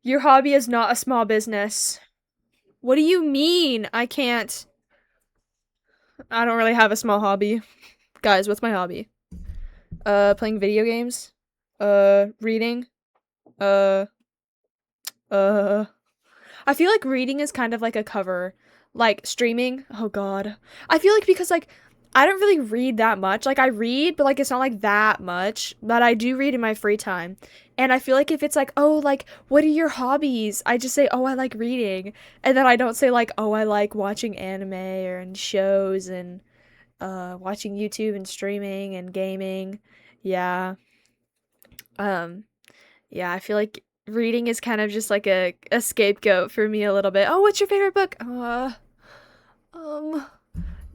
Your hobby is not a small business. What do you mean? I can't. I don't really have a small hobby. Guys, what's my hobby? Playing video games. Reading. Uh, uh. I feel like reading is kind of like a cover. Like streaming. Oh god. I feel like because like I don't really read that much. Like I read, but like it's not like that much. But I do read in my free time. And I feel like if it's like, "Oh, like what are your hobbies?" I just say, "Oh, I like reading." And then I don't say like, "Oh, I like watching anime or and shows and watching YouTube and streaming and gaming." Yeah. Um yeah, I feel like reading is kind of just like a scapegoat for me a little bit. Oh, what's your favorite book? Um,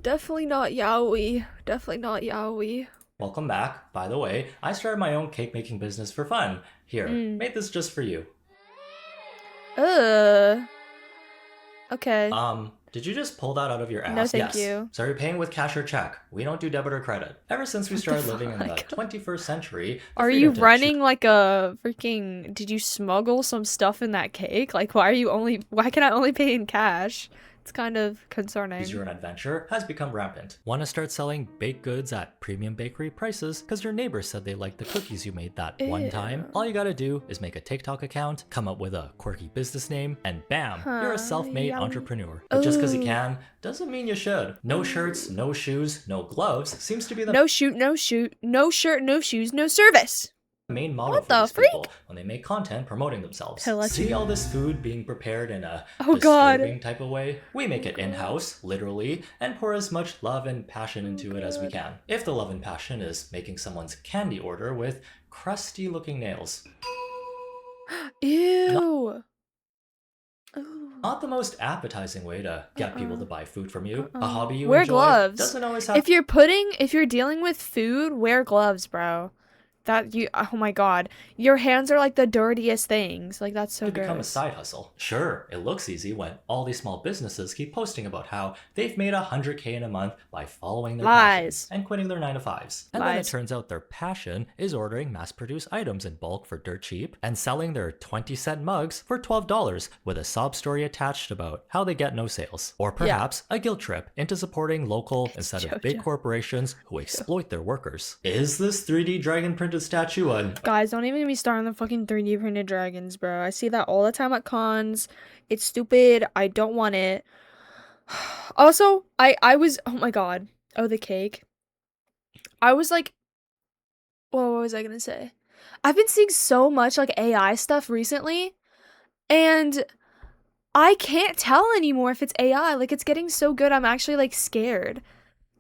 definitely not yaoi. Definitely not yaoi. Welcome back. By the way, I started my own cake making business for fun. Here, Mm. made this just for you. Uh. Okay. Did you just pull that out of your No, ass? thank Yes. you. So you're paying with cash or check. We don't do debit or credit. Ever since we What the started living in the fuck? 21st century, the Are you freedom to choose running like a freaking? Did you smuggle some stuff in that cake? Like, why are you only? Why can I only pay in cash? It's kind of concerning. your own adventure has become rampant. Want to start selling baked goods at premium bakery prices because your neighbors said they liked the cookies you made that one time? Ew. All you gotta do is make a TikTok account, come up with a quirky business name, and bam, you're a self-made Yaoi. entrepreneur. But just because you Oh. can, doesn't mean you should. No shirts, no shoes, no gloves seems to be the No shoot, no shoot, no shirt, no shoes, no service. main motto What for the these people freak? when they make content promoting themselves. See all Pelletier. this food being prepared in a Oh god. disturbing type of way? We make Oh it god. in-house, literally, and pour as much love and passion Oh into it as we god. can. If the love and passion is making someone's candy order with crusty looking nails. Not, Ew. Ooh. not the most appetizing way to get people Uh-uh. to buy food from you. A Uh-uh. hobby you Wear enjoy gloves. doesn't always have If you're dealing with food, wear gloves, bro. That you, oh my god. Your hands are like the dirtiest things. Like, that's so to become a gross. side hustle. Sure, it looks easy when all these small businesses keep posting about how they've made 100K in a month by following their passions Lies. and quitting their 9 to 5s. And then it Lies. turns out their passion is ordering mass produced items in bulk for dirt cheap and selling their 20-cent mugs for $12 with a sob story attached about how they get no sales. Or Yeah. perhaps a guilt trip into supporting local It's instead of big JoJo. corporations who Ew. exploit their workers. Is this 3D dragon printed statue an Guys, don't even get me started on the fucking 3D printed dragons, bro. I see that all the time at cons. It's stupid. I don't want it. Also, I was, oh my god. Oh, the cake. I was like, what was I gonna say? I've been seeing so much like AI stuff recently, and I can't tell anymore if it's AI. Like it's getting so good, I'm actually like scared.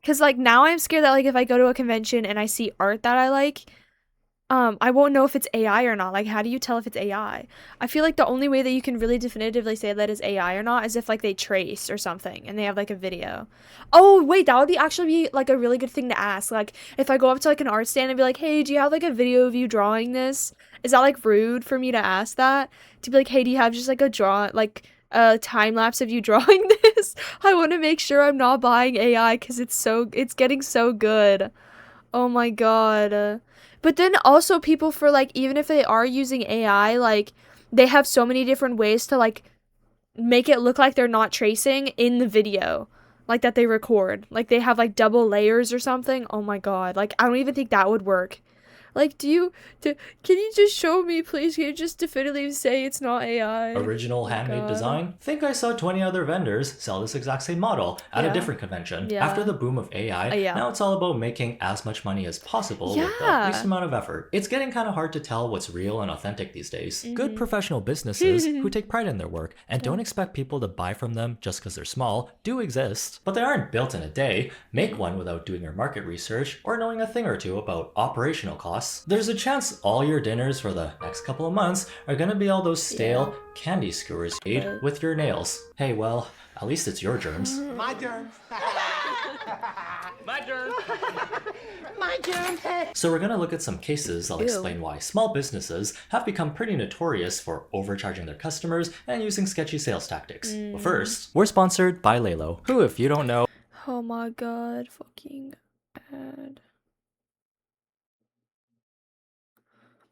Cause like now I'm scared that like if I go to a convention and I see art that I like, I won't know if it's AI or not. Like, how do you tell if it's AI? I feel like the only way that you can really definitively say that is AI or not is if like they trace or something and they have like a video. Oh, wait, that would be actually be like a really good thing to ask. Like, if I go up to like an art stand and be like, "Hey, do you have like a video of you drawing this?" Is that like rude for me to ask that? To be like, "Hey, do you have just like a draw like a time lapse of you drawing this?" I want to make sure I'm not buying AI cuz it's getting so good. Oh my god. But then also people for like even if they are using AI, like they have so many different ways to like make it look like they're not tracing in the video. Like that they record. Like they have like double layers or something. Oh my god. Like I don't even think that would work. Like can you just show me please? Can you just definitively say it's not AI? original Oh handmade god. design? Think I saw 20 other vendors sell this exact same model at a Yeah. different convention. After Yeah. the boom of AI, Yeah. now it's all about making as much money as possible with the least Yeah. amount of effort. It's getting kind of hard to tell what's real and authentic these days. Good Mhm. professional businesses who take pride in their work and don't Don't. expect people to buy from them just because they're small do exist, but they aren't built in a day. Make one without doing your market research or knowing a thing or two about operational costs. There's a chance all your dinners for the next couple of months are gonna be all those Yeah. stale candy skewers made But with your nails. Hey, well, at least it's your germs. My turn. My turn. My turn. So we're gonna look at some cases that'll Ew. explain why small businesses have become pretty notorious for overcharging their customers and using sketchy sales tactics. But first, we're sponsored by Lalo, who, if you don't know, Oh my god, fucking ad.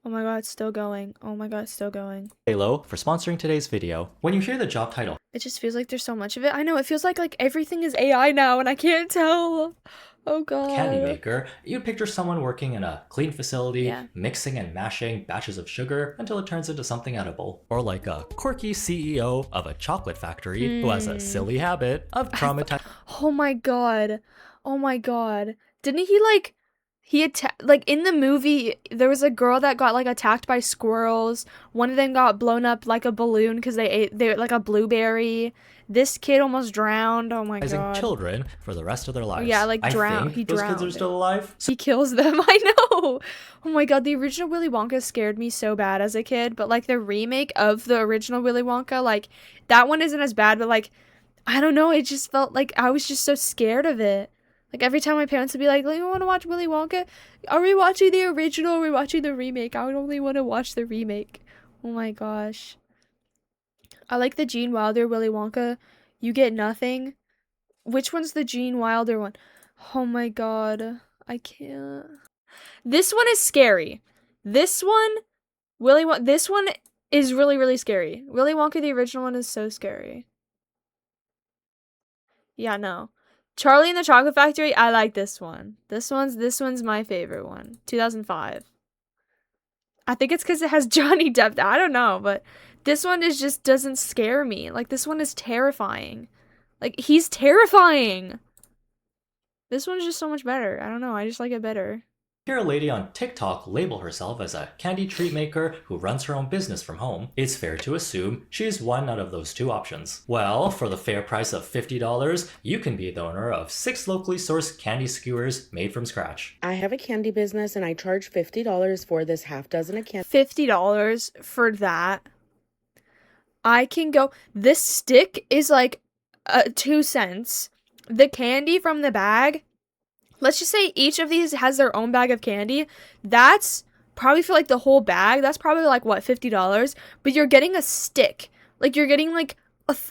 Oh my god, it's still going. Oh my god, it's still going. Halo for sponsoring today's video. When you hear the job title It just feels like there's so much of it. I know, it feels like everything is AI now and I can't tell. Oh candy god. maker, you'd picture someone working in a clean facility, Yeah. mixing and mashing batches of sugar until it turns into something edible. Or like a quirky CEO of a chocolate factory who has a silly habit of traumatizing Oh my god. Oh my god. Didn't he like in the movie there was a girl that got like attacked by squirrels. One of them got blown up like a balloon because they like a blueberry. This kid almost drowned. Oh my god. children for the rest of their lives. yeah, like I drowned. He think those kids are drowned. still alive. He kills them. I know. Oh my god, the original Willy Wonka scared me so bad as a kid, but like the remake of the original Willy Wonka, like that one isn't as bad, but like I don't know, it just felt like I was just so scared of it. Like every time my parents would be like, "You want to watch Willy Wonka? Are we watching the original or are we watching the remake?" I would only want to watch the remake. Oh my gosh. I like the Gene Wilder Willy Wonka. You Get Nothing. Which one's the Gene Wilder one? Oh my god. I can't. This one is scary. This one, this one is really, really scary. Willy Wonka, the original one, is so scary. Yeah, no. Charlie and the Chocolate Factory, I like this one. This one's my favorite one. 2005. I think it's because it has Johnny Depp. I don't know, but this one is just doesn't scare me. Like, this one is terrifying. Like, he's terrifying. This one's just so much better. I don't know. I just like it better. Hear a lady on TikTok label herself as a candy treat maker who runs her own business from home. It's fair to assume she's one out of those two options. Well, for the fair price of $50, you can be the owner of 6 locally sourced candy skewers made from scratch. I have a candy business and I charge $50 for this half dozen of candy. $50 for that. I can go. This stick is like 2 cents. The candy from the bag, let's just say each of these has their own bag of candy. That's probably for like the whole bag. That's probably like what, $50? But you're getting a stick. Like you're getting like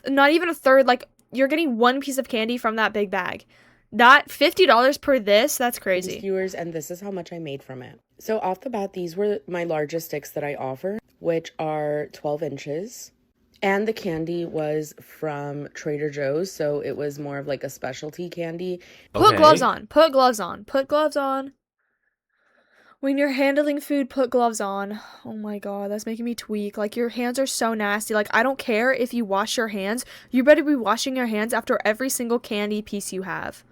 not even a third. Like you're getting one piece of candy from that big bag. That $50 per this, that's crazy. Skewers, and this is how much I made from it. So off the bat, these were my largest sticks that I offer, which are 12 inches. And the candy was from Trader Joe's, so it was more of like a specialty candy. Put gloves on. Put gloves on. Put gloves on. When you're handling food, put gloves on. Oh my god, that's making me tweak. Like, your hands are so nasty. Like, I don't care if you wash your hands. You better be washing your hands after every single candy piece you have.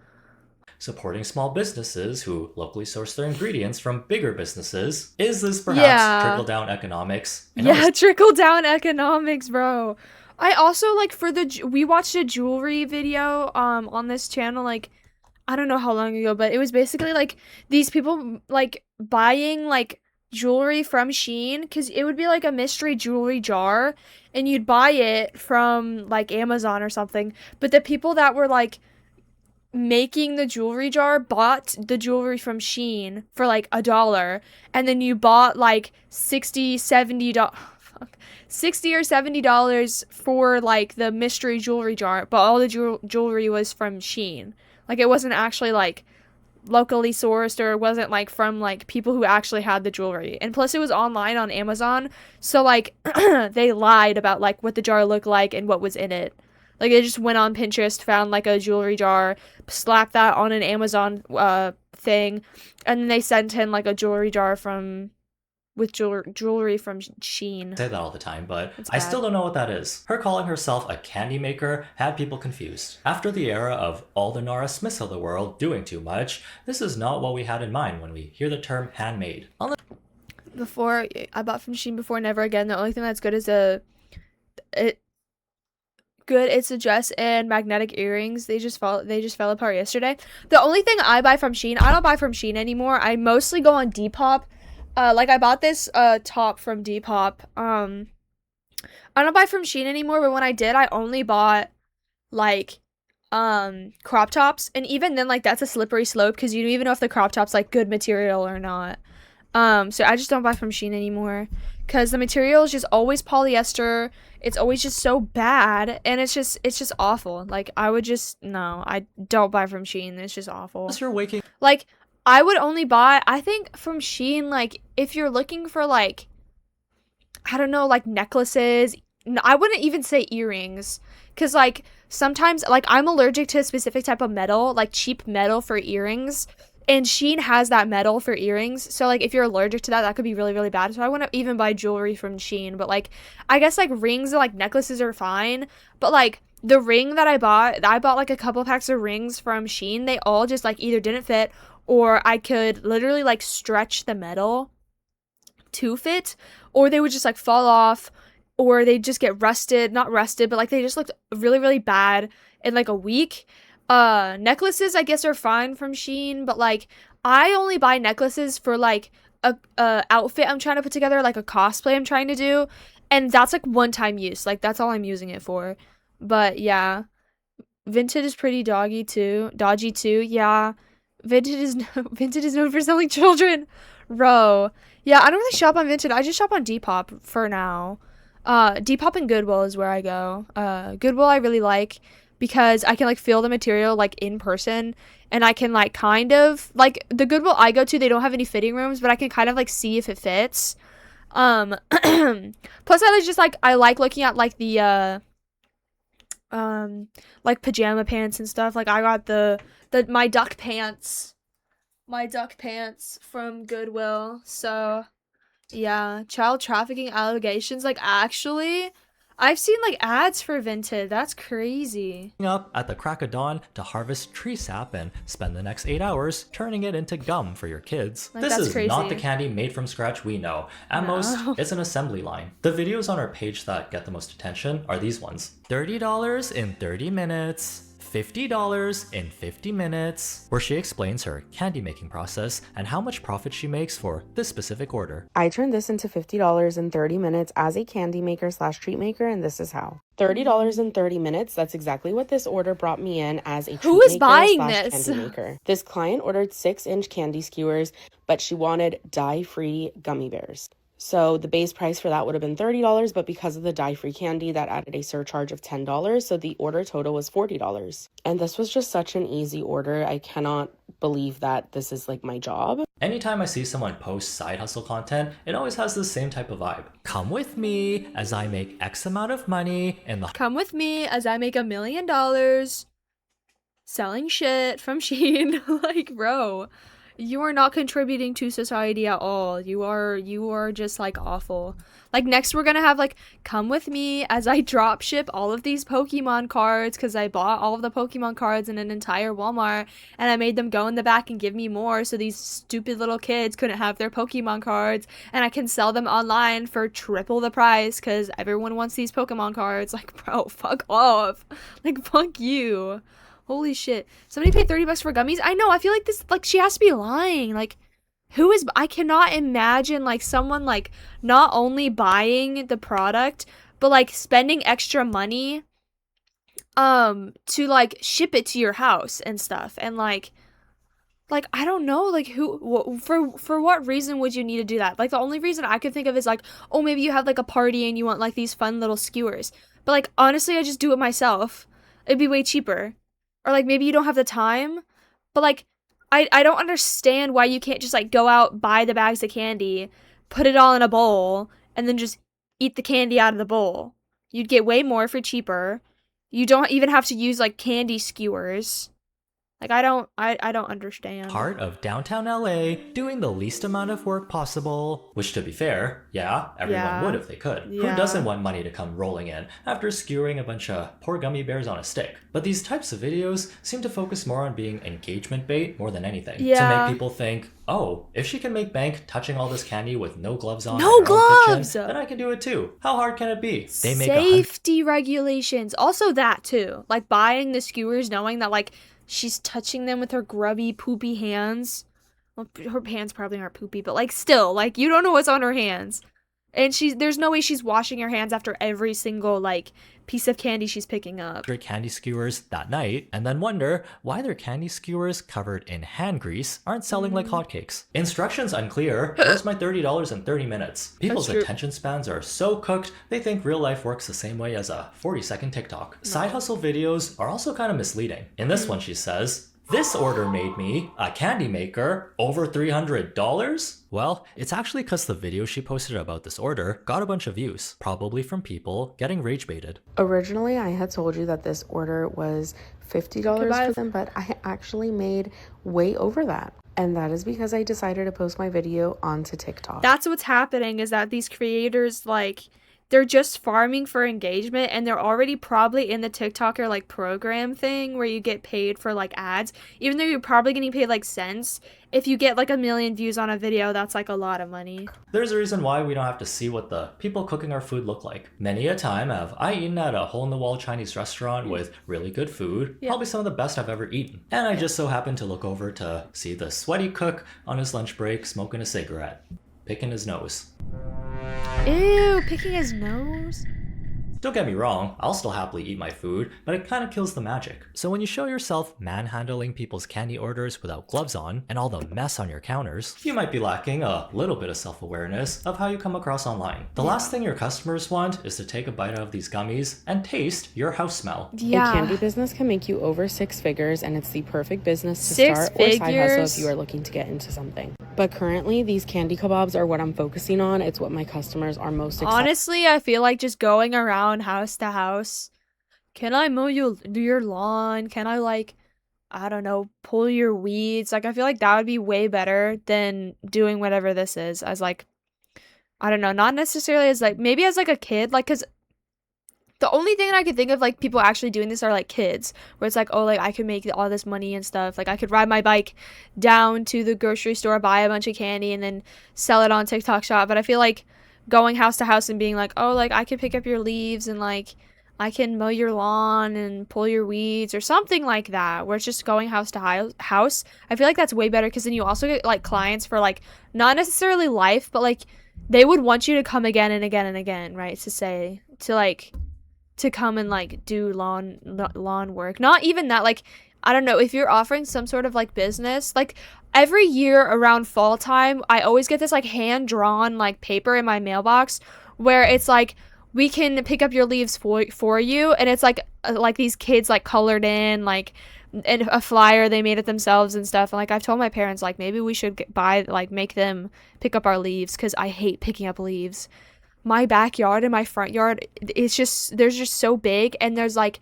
Supporting small businesses who locally source their ingredients from bigger businesses. Is this perhaps trickle-down economics? Yeah, trickle-down economics, bro. I also, like, we watched a jewelry video on this channel, like, I don't know how long ago, but it was basically, like, these people, like, buying, like, jewelry from Shein, because it would be, like, a mystery jewelry jar, and you'd buy it from, like, Amazon or something, but the people that were, like, making the jewelry jar bought the jewelry from Shein for like $1, and then you bought like $60 or $70 for like the mystery jewelry jar, but all the jewelry was from Shein. Like, it wasn't actually like locally sourced, or it wasn't like from like people who actually had the jewelry. And plus it was online on Amazon, so like they lied about like what the jar looked like and what was in it. Like, they just went on Pinterest, found, like, a jewelry jar, slapped that on an Amazon thing, and then they sent in, like, a jewelry jar with jewelry from Shein. I say that all the time, but I still don't know what that is. Her calling herself a candy maker had people confused. After the era of all the Nora Smiths of the world doing too much, this is not what we had in mind when we hear the term handmade. Before, I bought from Shein before, never again. The only thing that's good is it's a dress and magnetic earrings. They just fell apart yesterday. The only thing I buy from Shein, I don't buy from Shein anymore. I mostly go on Depop. Like, I bought this top from Depop. I don't buy from Shein anymore, but when I did, I only bought like crop tops, and even then, like, that's a slippery slope because you don't even know if the crop top's like good material or not. So I just don't buy from Shein anymore because the material is just always polyester. It's always just so bad, and it's just awful. Like, I don't buy from Shein. It's just awful. Unless you're waking Like, I would only buy, I think from Shein, like, if you're looking for like, I don't know, like necklaces, I wouldn't even say earrings, because like sometimes like I'm allergic to a specific type of metal, like cheap metal for earrings, and Shein has that metal for earrings. So like if you're allergic to that, that could be really really bad. So I wouldn't even buy jewelry from Shein. But like I guess like rings and like necklaces are fine, but like the ring that I bought like a couple packs of rings from Shein. They all just like either didn't fit, or I could literally like stretch the metal to fit, or they would just like fall off, or they just get rusted, not rusted, but like they just looked really really bad in like a week. Necklaces I guess are fine from Shein, but like I only buy necklaces for like a outfit I'm trying to put together, like a cosplay I'm trying to do, and that's like one time use, like that's all I'm using it for. But yeah, Vinted is pretty dodgy too. Yeah, Vinted is Vinted is known for selling children. Ro. Yeah, I don't really shop on Vinted. I just shop on Depop for now. Depop and Goodwill is where I go. Goodwill I really like because I can like feel the material like in person, and I can like kind of like the Goodwill I go to, they don't have any fitting rooms, but I can kind of like see if it fits. Um Plus I just like I like looking at like the like pajama pants and stuff. Like I got the my duck pants from Goodwill. So yeah, child trafficking allegations. Like actually, I've seen like ads for Vinted. That's crazy. Up at the crack of dawn to harvest tree sap and spend the next 8 hours turning it into gum for your kids. Like, This that's is crazy. not the candy made from scratch we know. At most, it's an assembly line. The videos on our page that get the most attention are these ones. $30 in 30 minutes. $50 in 50 minutes, where she explains her candy making process and how much profit she makes for this specific order. I turned this into $50 in 30 minutes as a candy maker slash treat maker, and this is how. $30 in 30 minutes, that's exactly what this order brought me in as a treat Who is maker buying slash this? candy maker. This client ordered 6-inch candy skewers, but she wanted dye-free gummy bears. So the base price for that would have been $30, but because of the dye-free candy, that added a surcharge of $10, so the order total was $40. And this was just such an easy order. I cannot believe that this is like my job. Anytime I see someone post side hustle content, it always has the same type of vibe. Come with me as I make X amount of money in the Come with me as I make $1 million selling shit from Shein. Like, bro, you are not contributing to society at all. You are just like awful. Like next we're gonna have like come with me as I drop ship all of these Pokemon cards, because I bought all of the Pokemon cards in an entire Walmart and I made them go in the back and give me more so these stupid little kids couldn't have their Pokemon cards, and I can sell them online for triple the price because everyone wants these Pokemon cards. Like, bro, fuck off. Like, fuck you. Holy shit. Somebody paid $30 for gummies? I know, I feel like this, like, she has to be lying. Like, who is, I cannot imagine, like, someone, like, not only buying the product, but, like, spending extra money, to, like, ship it to your house and stuff. And, like, I don't know, like, for what reason would you need to do that? Like, the only reason I could think of is, like, oh, maybe you have, like, a party and you want, like, these fun little skewers. But, like, honestly, I just do it myself. It'd be way cheaper. Or, like, maybe you don't have the time, but, like, I don't understand why you can't just, like, go out, buy the bags of candy, put it all in a bowl, and then just eat the candy out of the bowl. You'd get way more for cheaper. You don't even have to use, like, candy skewers. Like, I don't understand. heart of downtown LA, doing the least amount of work possible. Which, to be fair, yeah, everyone Yeah. would if they could. Yeah. Who doesn't want money to come rolling in after skewering a bunch of poor gummy bears on a stick? But these types of videos seem to focus more on being engagement bait more than anything. To Yeah. make people think, oh, if she can make bank touching all this candy with no gloves on No in her own gloves! kitchen, then I can do it too. How hard can it be? They make Safety regulations. Also that, too. Like, buying the skewers knowing that, like, she's touching them with her grubby, poopy hands. Well, her hands probably aren't poopy, but, like, still, like, you don't know what's on her hands. And there's no way she's washing her hands after every single, like, piece of candy she's picking up. 100 candy skewers that night, and then wonder why their candy skewers covered in hand grease aren't selling like hotcakes. Instructions unclear. Where's my $30 in 30 minutes? People's true. attention spans are so cooked, they think real life works the same way as a 40-second TikTok. Side hustle videos are also kind of misleading. In this one, she says, This order made me, a candy maker, over $300? Well, it's actually because the video she posted about this order got a bunch of views, probably from people getting rage baited. Originally, I had told you that this order was $50 for them, but I actually made way over that. And that is because I decided to post my video onto TikTok. That's what's happening, is that these creators, like, they're just farming for engagement, and they're already probably in the TikToker, like, program thing where you get paid for, like, ads. Even though you're probably getting paid, like, cents, if you get, like, 1,000,000 views on a video, that's, like, a lot of money. There's a reason why we don't have to see what the people cooking our food look like. Many a time have I eaten at a hole-in-the-wall Chinese restaurant with really good food, probably some of the best I've ever eaten. And I just so happened to look over to see the sweaty cook on his lunch break smoking a cigarette, picking his nose. Ew, picking his nose? Don't get me wrong, I'll still happily eat my food, but it kind of kills the magic. So when you show yourself manhandling people's candy orders without gloves on and all the mess on your counters, you might be lacking a little bit of self-awareness of how you come across online. The last thing your customers want is to take a bite out of these gummies and taste your house smell. Yeah. A candy business can make you over 6 figures, and it's the perfect business to Six start or side hustle figures? if you are looking to get into something. But currently, these candy kebabs are what I'm focusing on. It's what my customers are most excited. Honestly, I feel like just going around house to house. Can I mow your lawn? Can I, like, I don't know, pull your weeds? Like, I feel like that would be way better than doing whatever this is as, like, I don't know, not necessarily as, like, maybe as, like, a kid. Like, because the only thing that I could think of, like, people actually doing this are, like, kids. Where it's like, oh, like, I could make all this money and stuff. Like, I could ride my bike down to the grocery store, buy a bunch of candy, and then sell it on TikTok Shop. But I feel like going house to house and being like, oh, like, I can pick up your leaves and, like, I can mow your lawn and pull your weeds or something like that, where it's just going house to house. I feel like that's way better, because then you also get, like, clients for, like, not necessarily life, but, like, they would want you to come again and again and again, right? To come and, like, do lawn work. Not even that, like, I don't know, if you're offering some sort of, like, business, like, every year around fall time, I always get this, like, hand-drawn, like, paper in my mailbox where it's like, we can pick up your leaves for you, and it's like these kids, like, colored in, like, and a flyer they made it themselves and stuff. And, like, I've told my parents, like, maybe we should make them pick up our leaves, because I hate picking up leaves. My backyard and my front yard, it's just, there's just so big, and there's, like,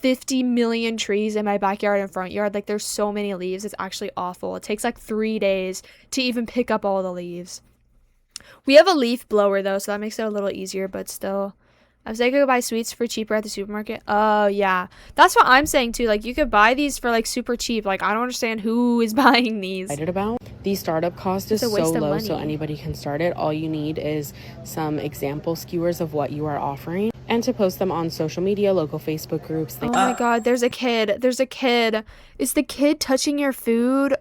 50 million trees in my backyard and front yard. Like, there's so many leaves. It's actually awful. It takes, like, 3 days to even pick up all the leaves. We have a leaf blower, though, so that makes it a little easier, but still. I was like, I could buy sweets for cheaper at the supermarket. Oh, yeah. That's what I'm saying, too. Like, you could buy these for, like, super cheap. Like, I don't understand who is buying these. About. The startup cost is so waste of low, money. so anybody can start it. All you need is some example skewers of what you are offering, and to post them on social media, local Facebook groups. Oh my god, there's a kid. There's a kid. Is the kid touching your food?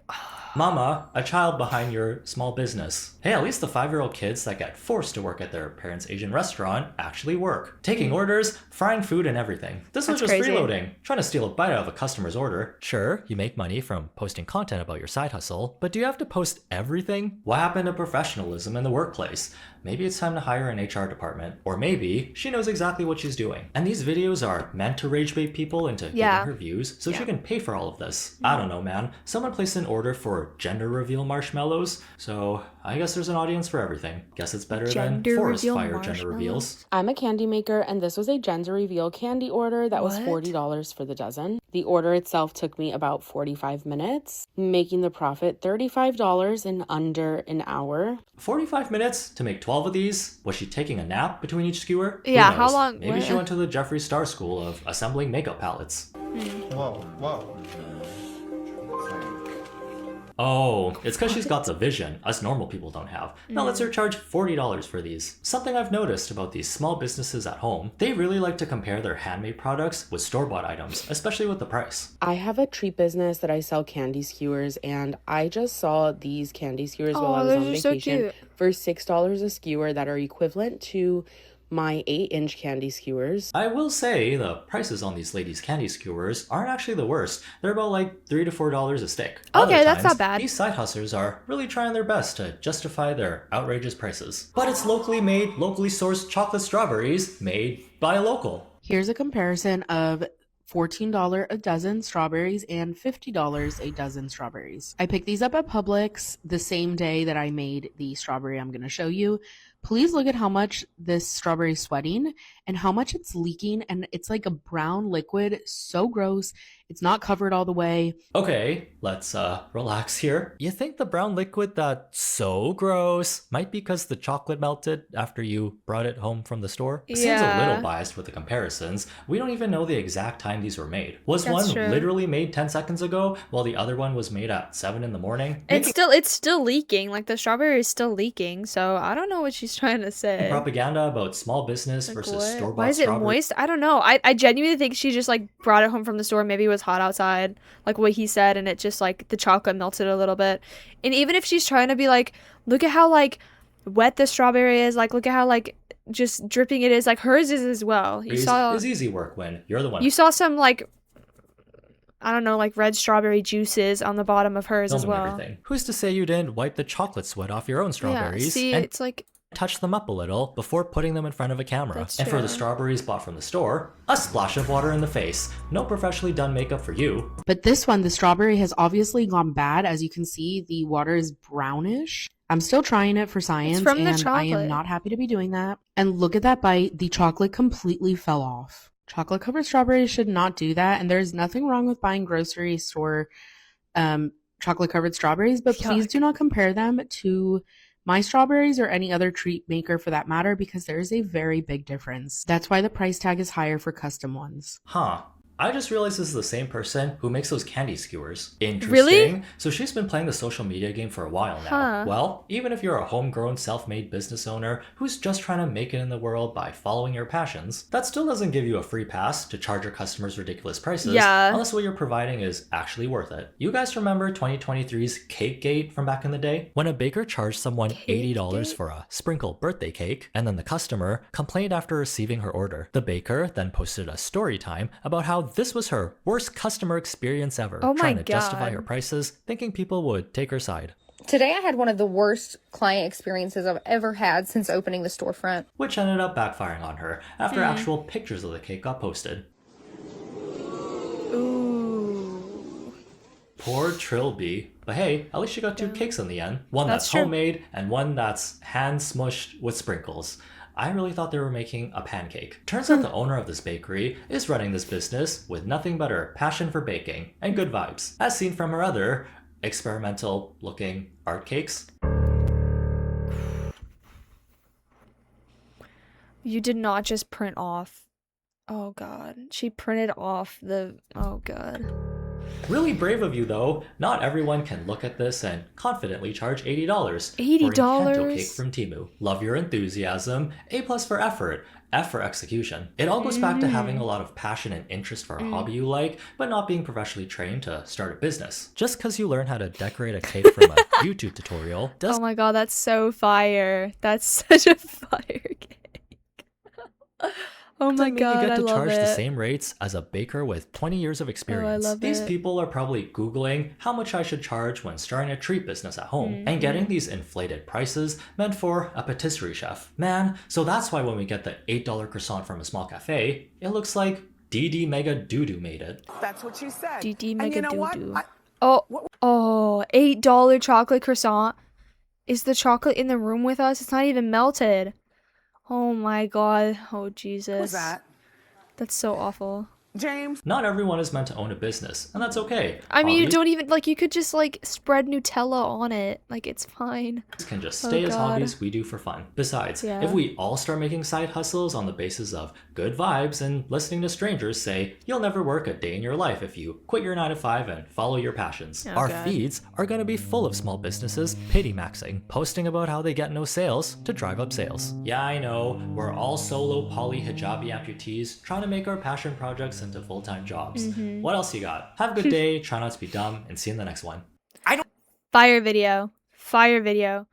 Mama, a child behind your small business. Hey, at least the 5-year-old kids that get forced to work at their parents' Asian restaurant actually work. Taking orders, frying food, and everything. This was That's just crazy. freeloading, trying to steal a bite out of a customer's order. Sure, you make money from posting content about your side hustle, but do you have to post everything? What happened to professionalism in the workplace? Maybe it's time to hire an HR department. Or maybe she knows exactly what she's doing. And these videos are meant to rage bait people into giving her views so she can pay for all of this. I don't know, man. Someone placed an order for gender reveal marshmallows, so I guess there's an audience for everything. Guess it's better than forest fire gender reveals. I'm a candy maker, and this was a gender reveal candy order that was $40 for the dozen. The order itself took me about 45 minutes, making the profit $35 in under an hour. 45 minutes to make 12 of these? Was she taking a nap between each skewer? Yeah, Who how knows? long- Maybe what? she went to the Jeffree Star School of assembling makeup palettes. Whoa. Oh, it's because she's got the vision us normal people don't have. Now let's her charge $40 for these. Something I've noticed about these small businesses at home, they really like to compare their handmade products with store-bought items, especially with the price. I have a treat business that I sell candy skewers, and I just saw these candy skewers while I was on those are so vacation cute. for $6 a skewer that are equivalent to my 8-inch candy skewers. I will say the prices on these ladies' candy skewers aren't actually the worst. They're about like $3 to $4 a stick. Okay, Other that's times, not bad. These side hustlers are really trying their best to justify their outrageous prices. But it's locally made, locally sourced chocolate strawberries made by a local. Here's a comparison of $14 a dozen strawberries and $50 a dozen strawberries. I picked these up at Publix the same day that I made the strawberry I'm going to show you. Please look at how much this strawberry is sweating and how much it's leaking, and it's like a brown liquid. So gross. It's not covered all the way. Okay, let's relax here. You think the brown liquid that's so gross might be because the chocolate melted after you brought it home from the store? Seems a Yeah. little biased with the comparisons. We don't even know the exact time these were made. Was That's one true. literally made 10 seconds ago while the other one was made at 7 in the morning? It's still leaking. Like the strawberry is still leaking. So I don't know what she's trying to say. Propaganda about small business Like, versus what? store-bought Why is it strawberries. moist? I don't know. I genuinely think she just like brought it home from the store. Maybe it was hot outside, like what he said, and it just like the chocolate melted a little bit. And even if she's trying to be like, look at how like wet the strawberry is, like look at how like just dripping it is, like hers is as well. You saw Is easy work when you're the one you saw some like I don't know, like red strawberry juices on the bottom of hers as filming well. everything. Who's to say you didn't wipe the chocolate sweat off your own Yeah, strawberries see, and it's like touch them up a little before putting them in front of a camera? That's and for the true. strawberries bought from the store, a splash of water in the face. No professionally done makeup for you. But this one, the strawberry has obviously gone bad. As you can see, the water is brownish. I'm still trying it for science, from the and I chocolate. am not happy to be doing that. And look at that bite. The chocolate completely fell off. Chocolate covered strawberries should not do that. And there's nothing wrong with buying grocery store chocolate covered strawberries, but please Yuck. do not compare them to my strawberries or any other treat maker for that matter, because there is a very big difference. That's why the price tag is higher for custom ones. Huh. I just realized this is the same person who makes those candy skewers. Interesting. Really? So she's been playing the social media game for a while now. Huh. Well, even if you're a homegrown self-made business owner who's just trying to make it in the world by following your passions, that still doesn't give you a free pass to charge your customers ridiculous prices Yeah. unless what you're providing is actually worth it. You guys remember 2023's Cake Gate from back in the day? When a baker charged someone $80 Gate? for a sprinkle birthday cake, and then the customer complained after receiving her order. The baker then posted a story time about how this was her worst customer experience ever, Oh my trying to justify God. her prices, thinking people would take her side. Today I had one of the worst client experiences I've ever had since opening the storefront. Which ended up backfiring on her after actual pictures of the cake got posted. Ooh. Poor Trilby. But hey, at least she got two cakes in the end. One That's that's true. homemade and one that's hand smushed with sprinkles. I really thought they were making a pancake. Turns out the owner of this bakery is running this business with nothing but her passion for baking and good vibes, as seen from her other experimental looking art cakes. You did not just print off. Oh god. She printed off the oh god. Really brave of you though. Not everyone can look at this and confidently charge $80 for $80? Encanto cake from Temu. Love your enthusiasm. A+ for effort. F for execution. It all goes back to having a lot of passion and interest for a hobby you like, but not being professionally trained to start a business. Just because you learn how to decorate a cake from a YouTube tutorial Oh doesn't my god, that's so fire. That's such a fire cake. Oh my mean god, you get I to love charge it. the same rates as a baker with 20 years of experience. love These it. people are probably Googling how much I should charge when starting a treat business at home Mm-hmm. and getting these inflated prices meant for a patisserie chef. Man, so that's why when we get the $8 croissant from a small cafe, it looks like DD Mega Doodoo made it. That's what she said. DD And Mega you know what? Doo-doo. I- Oh, $8 chocolate croissant. Is the chocolate in the room with us? It's not even melted. Oh my god. Oh Jesus. What was that? That's so awful. James? Not everyone is meant to own a business, and that's okay. I mean, you Hobbies don't even like you could just like spread Nutella on it. Like it's fine. can just Oh, stay as God. hobbies we do for fun. Besides, Yeah. if we all start making side hustles on the basis of good vibes and listening to strangers say, you'll never work a day in your life if you quit your 9 to 5 and follow your passions. Oh, Our God. feeds are going to be full of small businesses pity maxing, posting about how they get no sales to drive up sales. Yeah, I know, we're all solo poly hijabi amputees trying to make our passion projects into full-time jobs. Mm-hmm. What else you got? Have a good day, try not to be dumb, and see you in the next one. Fire video. Fire video.